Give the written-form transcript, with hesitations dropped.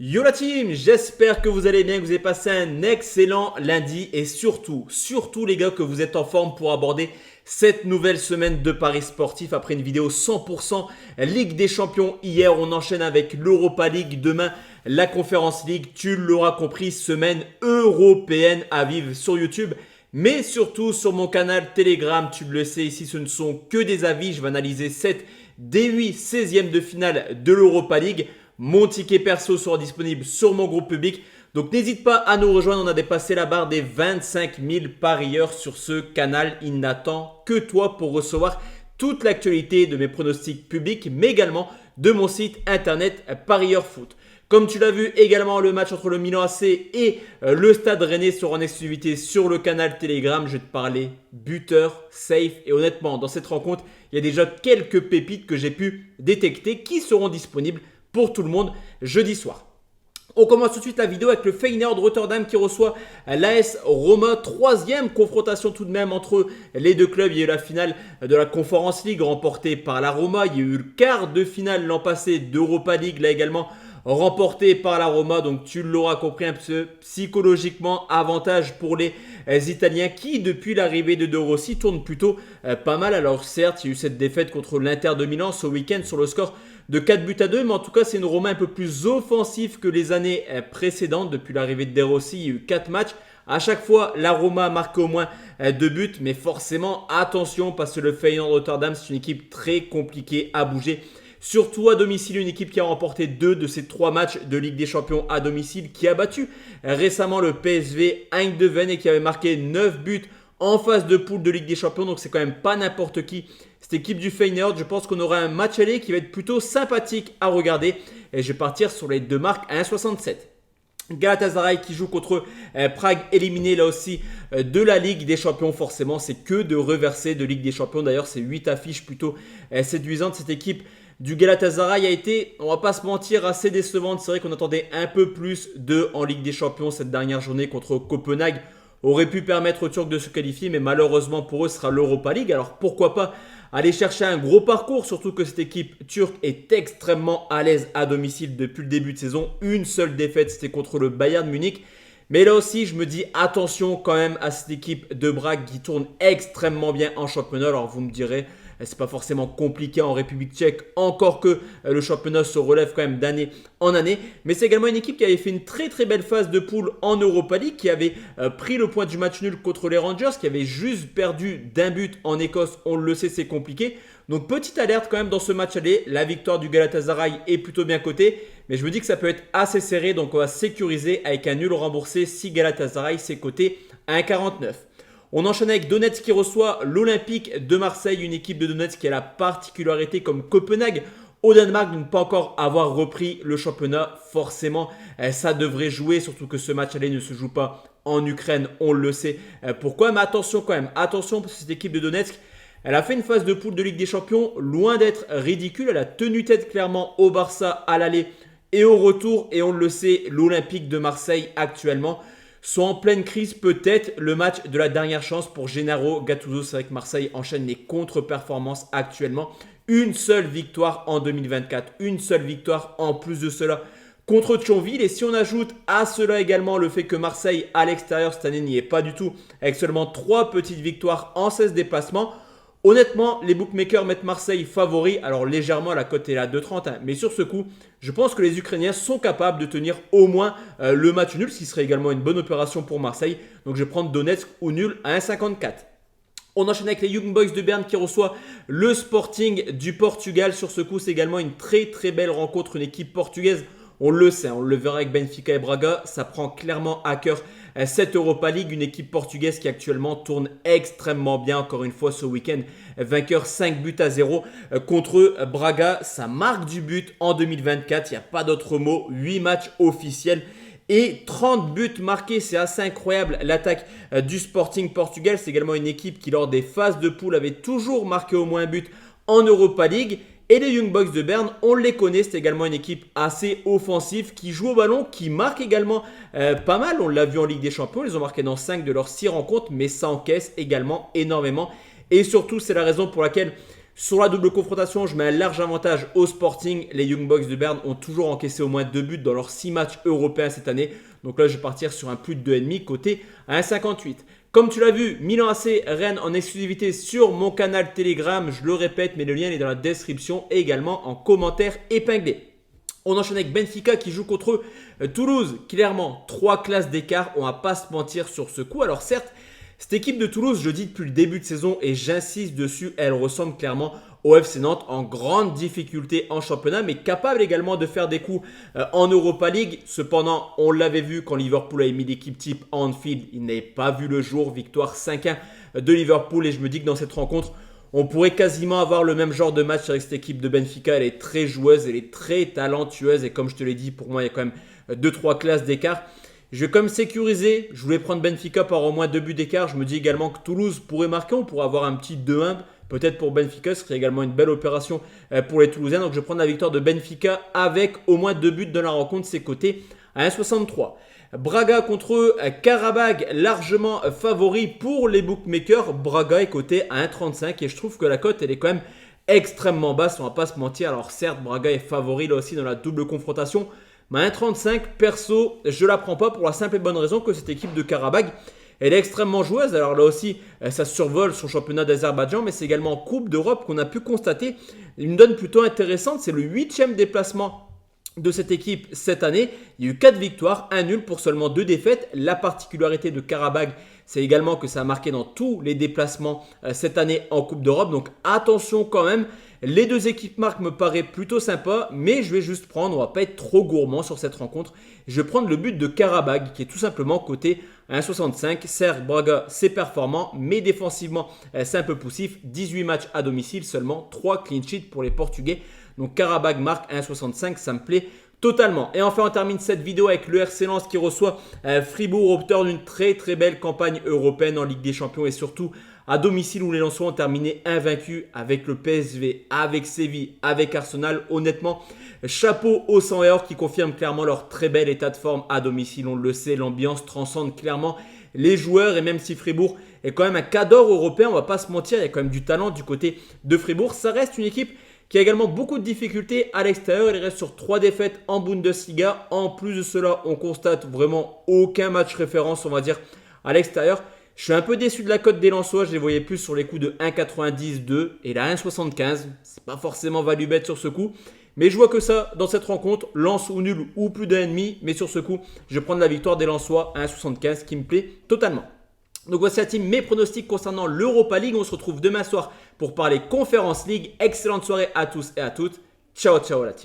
Yo la team, j'espère que vous allez bien, que vous avez passé un excellent lundi et surtout les gars que vous êtes en forme pour aborder cette nouvelle semaine de paris sportif après une vidéo 100% Ligue des Champions. Hier, on enchaîne avec l'Europa League, demain la Conference League. Tu l'auras compris, semaine européenne à vivre sur YouTube. Mais surtout sur mon canal Telegram, tu le sais, ici ce ne sont que des avis. Je vais analyser 7 des 8 16e de finale de l'Europa League. Mon ticket perso sera disponible sur mon groupe public. Donc n'hésite pas à nous rejoindre. On a dépassé la barre des 25 000 parieurs sur ce canal. Il n'attend que toi pour recevoir toute l'actualité de mes pronostics publics, mais également de mon site internet Parieur Foot. Comme tu l'as vu également, le match entre le Milan AC et le Stade Rennais sera en exclusivité sur le canal Telegram. Je vais te parler buteur, safe et honnêtement, dans cette rencontre, il y a déjà quelques pépites que j'ai pu détecter qui seront disponibles pour tout le monde jeudi soir. On commence tout de suite la vidéo avec le Feyenoord Rotterdam qui reçoit l'AS Roma. Troisième confrontation tout de même entre les deux clubs. Il y a eu la finale de la Conference League remportée par la Roma. Il y a eu le quart de finale l'an passé d'Europa League, là également remporté par la Roma. Donc tu l'auras compris, un peu psychologiquement avantage pour les Italiens qui depuis l'arrivée de De Rossi tournent plutôt pas mal. Alors certes, il y a eu cette défaite contre l'Inter de Milan ce week-end sur le score de 4-2, mais en tout cas c'est une Roma un peu plus offensive que les années précédentes. Depuis l'arrivée de De Rossi, il y a eu 4 matchs. À chaque fois, la Roma a marqué au moins 2 buts, mais forcément attention parce que le Feyenoord Rotterdam c'est une équipe très compliquée à bouger. Surtout à domicile, une équipe qui a remporté 2 de ses 3 matchs de Ligue des Champions à domicile, qui a battu récemment le PSV Eindhoven et qui avait marqué 9 buts en phase de poule de Ligue des Champions. Donc c'est quand même pas n'importe qui. Cette équipe du Feyenoord, je pense qu'on aura un match aller qui va être plutôt sympathique à regarder. Et je vais partir sur les deux marques à 1,67. Galatasaray qui joue contre Prague, éliminé là aussi de la Ligue des Champions. Forcément, c'est que de reverser de Ligue des Champions. D'ailleurs, c'est 8 affiches plutôt séduisantes. Cette équipe du Galatasaray a été, on va pas se mentir, assez décevante. C'est vrai qu'on attendait un peu plus d'eux en Ligue des Champions. Cette dernière journée contre Copenhague aurait pu permettre aux Turcs de se qualifier, mais malheureusement pour eux, ce sera l'Europa League. Alors pourquoi pas aller chercher un gros parcours, surtout que cette équipe turque est extrêmement à l'aise à domicile depuis le début de saison. Une seule défaite, c'était contre le Bayern Munich. Mais là aussi, je me dis attention quand même à cette équipe de Brague qui tourne extrêmement bien en championnat. Alors vous me direz, c'est pas forcément compliqué en République tchèque, encore que le championnat se relève quand même d'année en année. Mais c'est également une équipe qui avait fait une très très belle phase de poule en Europa League, qui avait pris le point du match nul contre les Rangers, qui avait juste perdu d'un but en Écosse. On le sait, c'est compliqué. Donc petite alerte quand même dans ce match aller. La victoire du Galatasaray est plutôt bien cotée, mais je me dis que ça peut être assez serré. Donc on va sécuriser avec un nul remboursé si Galatasaray c'est coté à 1,49. On enchaîne avec Donetsk qui reçoit l'Olympique de Marseille, une équipe de Donetsk qui a la particularité comme Copenhague au Danemark de ne pas encore avoir repris le championnat. Forcément, ça devrait jouer, surtout que ce match aller ne se joue pas en Ukraine, on le sait pourquoi. Mais attention quand même, attention parce que cette équipe de Donetsk, elle a fait une phase de poule de Ligue des Champions loin d'être ridicule. Elle a tenu tête clairement au Barça à l'aller et au retour. Et on le sait, l'Olympique de Marseille actuellement sont en pleine crise, peut-être le match de la dernière chance pour Gennaro Gattuso. C'est vrai que Marseille enchaîne les contre-performances actuellement. Une seule victoire en 2024, une seule victoire en plus de cela contre Thionville. Et si on ajoute à cela également le fait que Marseille à l'extérieur cette année n'y est pas du tout, avec seulement 3 petites victoires en 16 déplacements, honnêtement, les bookmakers mettent Marseille favori. Alors légèrement, la cote est là 2,30. Mais sur ce coup, je pense que les Ukrainiens sont capables de tenir au moins le match nul, ce qui serait également une bonne opération pour Marseille. Donc je vais prendre Donetsk ou nul à 1,54. On enchaîne avec les Young Boys de Berne qui reçoit le Sporting du Portugal. Sur ce coup, c'est également une très très belle rencontre, une équipe portugaise. On le sait, on le verra avec Benfica et Braga. Ça prend clairement à cœur cette Europa League, une équipe portugaise qui actuellement tourne extrêmement bien. Encore une fois ce week-end, vainqueur 5-0 contre Braga. Ça marque du but en 2024, il n'y a pas d'autre mot. 8 matchs officiels et 30 buts marqués, c'est assez incroyable. L'attaque du Sporting Portugal, c'est également une équipe qui lors des phases de poule avait toujours marqué au moins un but en Europa League. Et les Young Boys de Berne, on les connaît, c'est également une équipe assez offensive qui joue au ballon, qui marque également pas mal. On l'a vu en Ligue des Champions, ils ont marqué dans 5 de leurs 6 rencontres, mais ça encaisse également énormément. Et surtout, c'est la raison pour laquelle Sur la double confrontation, je mets un large avantage au Sporting. Les Young Boys de Berne ont toujours encaissé au moins 2 buts dans leurs 6 matchs européens cette année. Donc là, je vais partir sur un plus de 2,5 côté à 1,58. Comme tu l'as vu, Milan AC Rennes en exclusivité sur mon canal Telegram. Je le répète, mais le lien est dans la description et également en commentaire épinglé. On enchaîne avec Benfica qui joue contre Toulouse. Clairement, 3 classes d'écart. On va pas se mentir sur ce coup. Alors certes, cette équipe de Toulouse, je le dis depuis le début de saison et j'insiste dessus, elle ressemble clairement au FC Nantes en grande difficulté en championnat, mais capable également de faire des coups en Europa League. Cependant, on l'avait vu quand Liverpool a mis l'équipe type à Anfield, il n'avait pas vu le jour. Victoire 5-1 de Liverpool et je me dis que dans cette rencontre, on pourrait quasiment avoir le même genre de match avec cette équipe de Benfica. Elle est très joueuse, elle est très talentueuse et comme je te l'ai dit, pour moi, il y a quand même 2-3 classes d'écart. Je vais quand même sécuriser. Je voulais prendre Benfica par au moins 2 buts d'écart. Je me dis également que Toulouse pourrait marquer. On pourrait avoir un petit 2-1 peut-être pour Benfica. Ce serait également une belle opération pour les Toulousains. Donc je vais prendre la victoire de Benfica avec au moins 2 buts dans la rencontre. C'est coté à 1,63. Braga contre Qarabag, largement favori pour les bookmakers. Braga est coté à 1,35 et je trouve que la cote elle est quand même extrêmement basse. On va pas se mentir. Alors certes, Braga est favori là aussi dans la double confrontation. Mais 1,35, perso, je ne la prends pas pour la simple et bonne raison que cette équipe de Qarabag, elle est extrêmement joueuse. Alors là aussi, ça survole son championnat d'Azerbaïdjan, mais c'est également en Coupe d'Europe qu'on a pu constater une donne plutôt intéressante. C'est le 8e déplacement de cette équipe cette année. Il y a eu 4 victoires, 1 nul pour seulement 2 défaites. La particularité de Qarabag, c'est également que ça a marqué dans tous les déplacements cette année en Coupe d'Europe. Donc attention quand même. Les 2 équipes marques me paraît plutôt sympa, mais je vais juste prendre, on va pas être trop gourmand sur cette rencontre. Je vais prendre le but de Qarabag qui est tout simplement coté à 1,65. Certes, Braga c'est performant, mais défensivement c'est un peu poussif. 18 matchs à domicile, seulement 3 clean sheets pour les Portugais. Donc Qarabag marque 1,65, ça me plaît totalement. Et enfin, on termine cette vidéo avec le RC Lens qui reçoit Fribourg, auteur d'une très très belle campagne européenne en Ligue des Champions et surtout à domicile où les Lensois ont terminé invaincus avec le PSV, avec Séville, avec Arsenal. Honnêtement, chapeau aux 100 et qui confirment clairement leur très bel état de forme à domicile. On le sait, l'ambiance transcende clairement les joueurs et même si Fribourg est quand même un cadre européen, on va pas se mentir, il y a quand même du talent du côté de Fribourg. Ça reste une équipe qui a également beaucoup de difficultés à l'extérieur. Il reste sur 3 défaites en Bundesliga. En plus de cela, on constate vraiment aucun match référence, on va dire, à l'extérieur. Je suis un peu déçu de la cote des Lensois. Je les voyais plus sur les coups de 1,90, 2 et la 1,75. C'est pas forcément value bet sur ce coup. Mais je vois que ça dans cette rencontre. Lens ou nul ou plus d'1,5. Mais sur ce coup, je vais prendre la victoire des Lensois à 1,75 qui me plaît totalement. Donc voici la team, mes pronostics concernant l'Europa League. On se retrouve demain soir pour parler Conference League. Excellente soirée à tous et à toutes. Ciao, ciao la team.